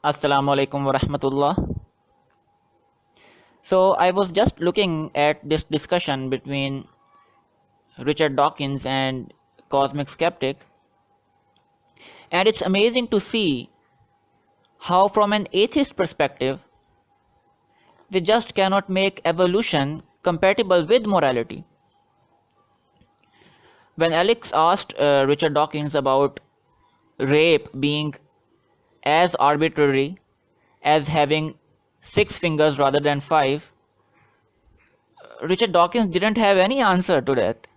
Assalamu alaikum wa rahmatullah. So I was just looking at this discussion between Richard Dawkins and Cosmic Skeptic, and it's amazing to see how from an atheist perspective they just cannot make evolution compatible with morality. When Alex asked Richard Dawkins about rape being as arbitrary as having 6 fingers rather than 5, Richard Dawkins didn't have any answer to that.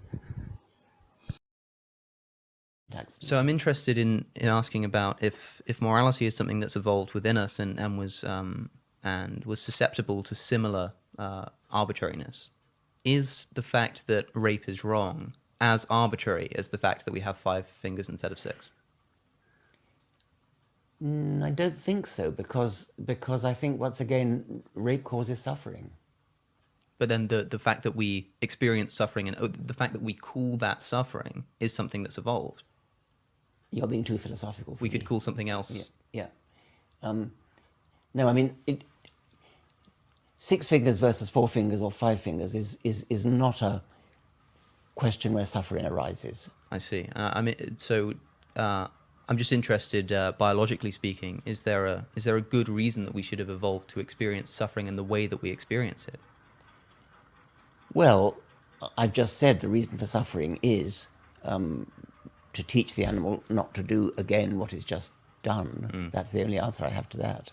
So I'm interested in asking about if morality is something that's evolved within us and was susceptible to similar arbitrariness. Is the fact that rape is wrong as arbitrary as the fact that we have 5 fingers instead of 6? I don't think so, because I think, once again, rape causes suffering. But then the fact that we experience suffering and the fact that we call that suffering is something that's evolved. You're being too philosophical for We me. could call something else. Yeah. No, I mean, 6 fingers versus 4 fingers or 5 fingers is not a question where suffering arises. I see. I'm just interested, biologically speaking, is there a good reason that we should have evolved to experience suffering in the way that we experience it? Well, I've just said the reason for suffering is to teach the animal not to do again what it's just done. That's the only answer I have to that.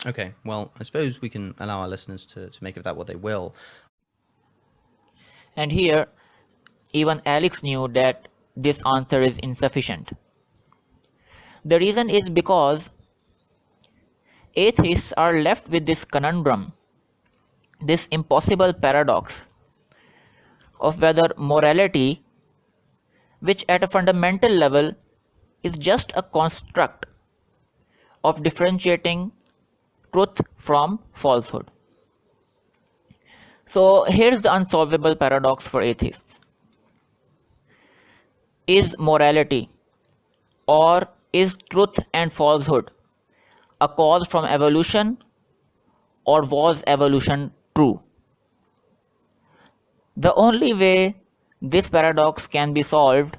Okay, well, I suppose we can allow our listeners to make of that what they will. And here, even Alex knew that this answer is insufficient. The reason is because atheists are left with this conundrum, this impossible paradox of whether morality, which at a fundamental level is just a construct of differentiating truth from falsehood. So here's the unsolvable paradox for atheists. Is morality, or is truth and falsehood, a cause from evolution, or was evolution true? The only way this paradox can be solved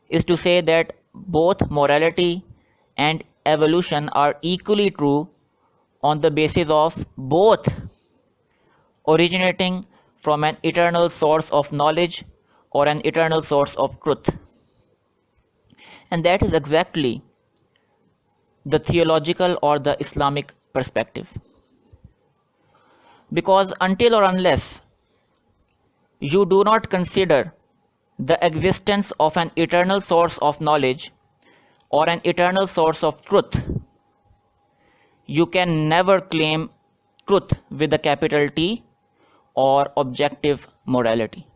is to say that both morality and evolution are equally true on the basis of both originating from an eternal source of knowledge or an eternal source of truth. And that is exactly the theological or the Islamic perspective. Because until or unless you do not consider the existence of an eternal source of knowledge or an eternal source of truth, you can never claim truth with a capital T or objective morality.